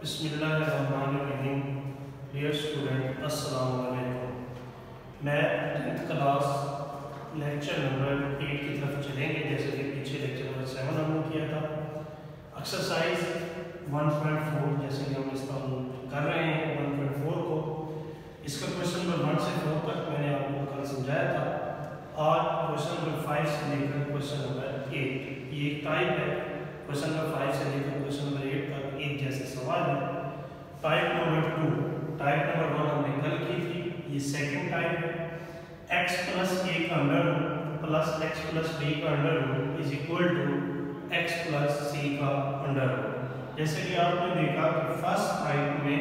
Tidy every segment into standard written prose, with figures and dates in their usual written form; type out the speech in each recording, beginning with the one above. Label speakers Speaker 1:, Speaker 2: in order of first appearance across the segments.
Speaker 1: बिस्मिल्लाहिर्रहमानिर्रहीम। Dear student, अस्सलाम वालेकुम। मैं 10th क्लास लेक्चर नंबर 8 की तरफ चलेंगे। जैसे कि पीछे लेक्चर नंबर 7 हमने किया था। एक्सरसाइज 1.4 जैसे कि हम इसका कर रहे हैं 1.4 को। इसका क्वेश्चन नंबर 1 से 4 तक मैंने आपको कल समझाया था। और क्वेश्चन नंबर 5 से लेकर क्वेश्चन नंबर 8 ये एक टाइप है। क्वेश्चन नंबर 5 से लेकर क्वेश्चन नंबर 8 तक एक जैसे सवाल है। टाइप नंबर 2, टाइप नंबर 1 हमने कल की थी, ये सेकंड टाइप है। x प्लस a का under plus x plus b का under is equal to x plus c का अंडर। जैसे कि आपने देखा कि फर्स्ट टाइप में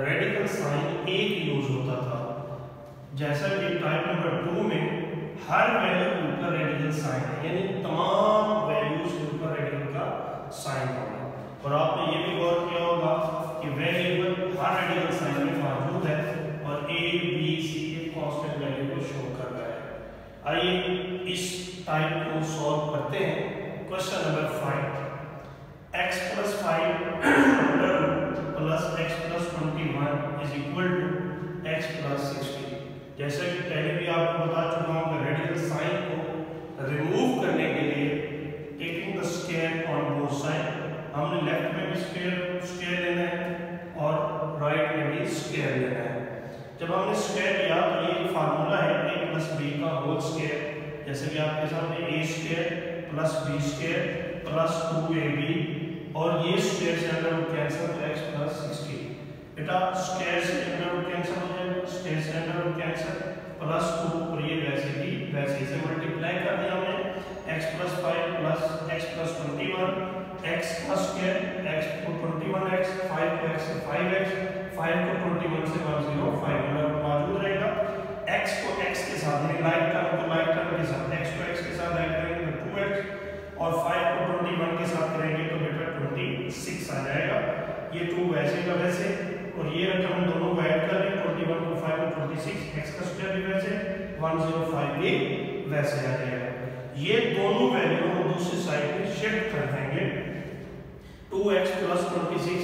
Speaker 1: रेडिकल साइन एक यूज होता था, जैसा कि टाइप नंबर 2 में हर वैल्यू के ऊपर रेडिकल साइन है, यानी तमाम वैल्यूज के ऊपर रेडिकल का साइन होगा। और आपने ये भी गौर किया होगा कि वेरिएबल हर रेडिकल साइन में मौजूद है और a b c के कांस्टेंट वैल्यू को शो कर रहा है। आइए इस टाइप को सॉल्व करते हैं। Question number 5, x plus 5 plus x plus 21 is equal to x plus 60। जैसा कि पहले भी आपको बता चुका हूं कि रेडिकल साइन को रिमूव करने के लिए taking the square on both side, हमने लेफ्ट में भी स्क्वायर लेना है और राइट में भी स्क्वायर लेना है। जब हमने स्क्वायर लिया तो ये एक फार्मूला है a प्लस b का होल स्क्वायर। जैसे कि आपके सामने a square plus b square plus 2ab और ये स्क्वायर से अंडर रूट कैंसिल तो x प्लस 60। बेटा स्क्वायर से अंडर रूट कैंसिल हो जाएगा, स्क्वायर से अंडर रूट कैंसिल प्लस 2 और ये वैसे ही वैसे से मल्टीप्लाई कर दिया हमने। x plus 5 plus x plus 21 x का स्क्वायर x को 21x 5 को x से 5x 5 को 21 से 105 मौजूद रहेगा। x को x के साथ यानी लाइक टर्म को लाइक टर्म के साथ x को x के साथ ऐड करेंगे तो 2x और 5 को 21 के साथ करेंगे तो बेटा 26 आ जाएगा। ये 2 वैसे का वैसे और ये रकम हम दोनों को ऐड कर लें 21 को 5 को 26 x का स्क्वायर भी वैसे 105 भी वैसे आ जाएगा। ये दोनों वैल्यू हम दूसरी साइड पे शिफ्ट कर देंगे। 2x प्लस 26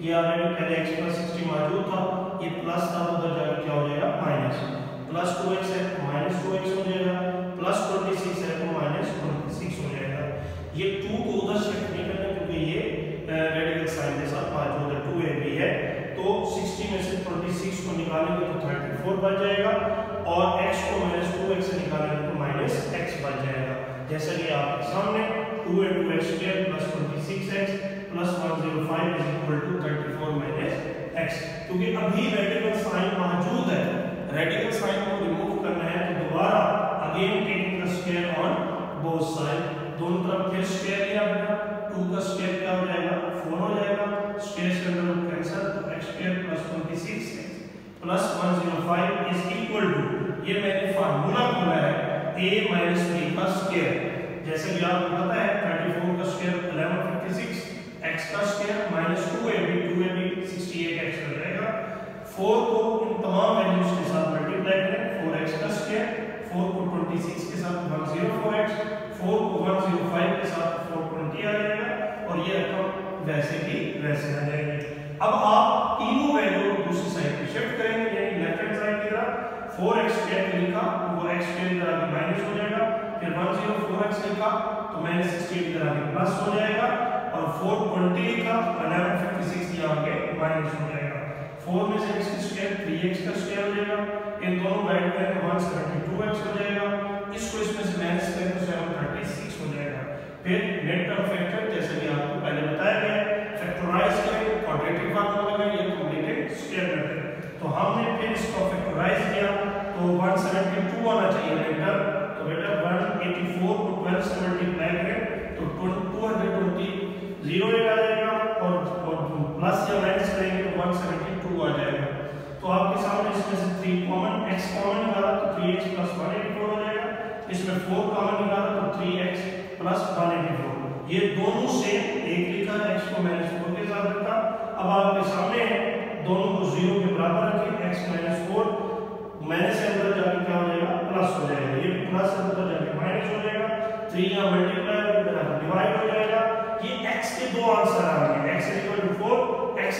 Speaker 1: ये ऑलरेडी पहले x प्लस 60 मौजूद था, ये प्लस था तो उधर जाकर क्या हो जाएगा माइनस। प्लस 2x है तो माइनस 2x हो जाएगा, प्लस 26 है तो माइनस 26 हो जाएगा। ये 2 को उधर शिफ्ट नहीं करना क्योंकि ये रेडिकल साइन के साथ मौजूद है, 2ab है तो 60 में से 26 को निकालेंगे तो 34 बच जाएगा और x को माइनस 2x से निकालेंगे तो माइनस x बच जाएगा। जैसा कि आपके सामने 2 into x square plus 26x plus 105 is equal to 34 minus x। क्योंकि अभी रेडिकल साइन मौजूद है, रेडिकल साइन को रिमूव करना है तो दोबारा again taking the square on both side, दोनों तरफ फिर स्क्वायर लिया बेटा। 2 का स्क्वायर क्या हो जाएगा 4 हो जाएगा, स्क्वायर से अंदर रूट कैंसिल तो x square plus 26x plus 105 is equal to, ये मैंने फार्मूला बोला है a minus b का स्क्वायर। जैसे कि आपको पता है 34 का स्क्वायर 1156, x का स्क्वायर माइनस 2ab 68x हो जाएगा। 4 को इन तमाम वैल्यूज के साथ मल्टीप्लाई करें, 4x का स्क्वायर 4 को 26 के साथ 104x 4 को 105 के साथ 420 आ जाएगा और ये रकम वैसे ही वैसे आ जाएगी। अब आप तीनों वैल्यू दूसरी साइड पे शिफ्ट करेंगे, यानी लेफ्ट हैंड साइड की तरफ 4x स्क्वायर लिखा वो x स्क्वायर इधर आके माइनस हो जाएगा, फिर 104x लिखा तो माइनस 68 इधर आके प्लस हो जाएगा और 420 लिखा 1156 यहाँ पे माइनस हो जाएगा। 4 में से x स्क्वायर 3x का स्क्वायर हो जाएगा, इन दोनों को ऐड करें तो 172x हो जाएगा, इसको इसमें से माइनस करें तो 736 हो जाएगा। फिर नेट टर्म फैक्टर जैसे कि आपको पहले बताया गया फैक्टराइज करें, क्वाड्रेटिक फार्मूला लगाएं, ये कॉम्प्लीकेटेड स्क्वायर मेथड। तो हमने फिर इसको फैक्टराइज किया तो 172 आना चाहिए नेट टर्म, तो बेटा 184 को 12 से मल्टीप्लाई करें तो 220 जीरो आ जाएगा और प्लस या माइनस करेंगे तो 172 आ जाएगा। तो आपके सामने इसमें से 3 कॉमन, x कॉमन निकाला तो 3x प्लस 184 हो जाएगा, इसमें 4 कॉमन निकाला तो 3x प्लस 184। ये दोनों से एक लिखा, x को माइनस 4 के साथ रखा। अब आपके सामने है दोनों को 0 के बराबर रखें, x माइनस 4 माइनस से अंदर जाके क्या हो जाएगा प्लस हो जाएगा, ये प्लस अंदर जाके माइनस हो जाएगा, 3 यहाँ मल्टीप्लाई डिवाइड हो जाएगा। ये x के दो आंसर आ गए, x 4 x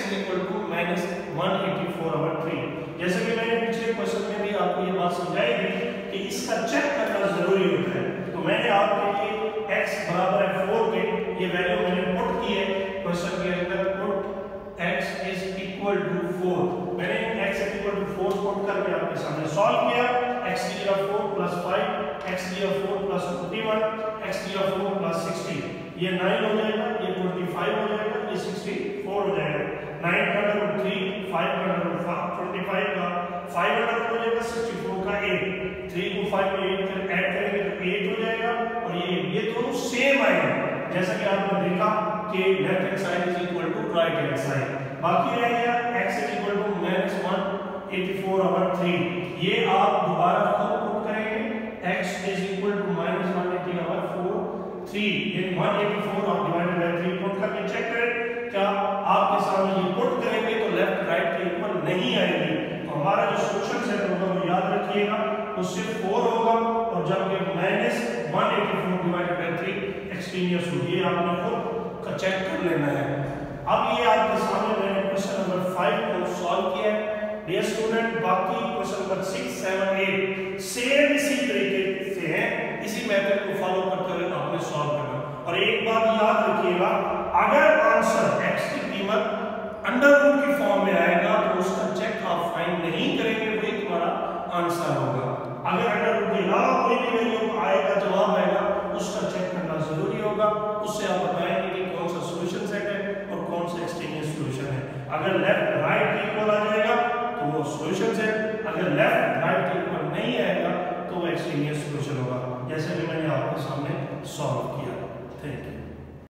Speaker 1: 184/3। जैसे कि मैंने पिछले क्वेश्चन में भी आपको ये बात समझाई थी कि इसका चेक करना जरूरी होता है। तो मैंने आपके लिए x बराबर है 4 के ये वैल्यू मैंने पुट की है क्वेश्चन के अंदर, put x is equal to 4। मैंने x is equal to 4 put करके आपके सामने सॉल्व किया। x की जगह 4 + 5, x की जगह 4 + 51, x की जगह 4 + 60, ये 9 हो जाएगा, ये 25 हो जाएगा, ये 64 हो जाएगा। 9 का अंडर 3, 5 का अंडर 25 का 5 अंडर हो जाएगा, 64 का 8, 3 को 5 में 8 फिर ऐड करेंगे तो 8 हो जाएगा। और ये दोनों सेम आएंगे, जैसा कि आपने देखा कि left hand side is equal to right hand side. बाकी रह गया x इज इक्वल टू -184/3। ये आप दोबारा खुद पुट करेंगे, x इज इक्वल टू -184/3 इन 184 और डिवाइडेड बाय 3 पुट करके चेक करें क्या आपके सामने ये पुट करेंगे तो लेफ्ट राइट के इक्वल नहीं आएगी। तो हमारा जो सॉल्यूशन सेट होगा वो याद रखिएगा, वो सिर्फ 4 होगा और जब ये -184 डिवाइडेड बाय 3 एक्सट्रीनियस हो, ये आपने खुद का चेक कर लेना है। अब ये आपके सामने मैंने क्वेश्चन नंबर 5 को सॉल्व किया है। डियर स्टूडेंट, बाकी क्वेश्चन नंबर 6, 7, 8 सेम इसी तरीके से है, इसी मेथड को फॉलो करते हुए आपने सॉल्व करना। और एक बात याद रखिएगा, अगर आंसर x की कीमत अंडर रूट की फॉर्म में आएगा तो उसका चेक आप फाइंड नहीं करेंगे, वही तुम्हारा आंसर होगा। अगर अंडर रूट के अलावा कोई भी वैल्यू आएगा, जवाब आएगा, उसका चेक करना जरूरी होगा। उससे आप बताएंगे कि कौन सा सॉल्यूशन सेट है और कौन सा एक्सट्रीनियस सॉल्यूशन है। अगर लेफ्ट राइट इक्वल आ जाएगा तो वो सॉल्यूशन सेट, अगर लेफ्ट राइट इक्वल नहीं आएगा तो वो एक्सट्रीनियस सॉल्यूशन होगा, जैसे कि मैंने आपके सामने सॉल्व किया।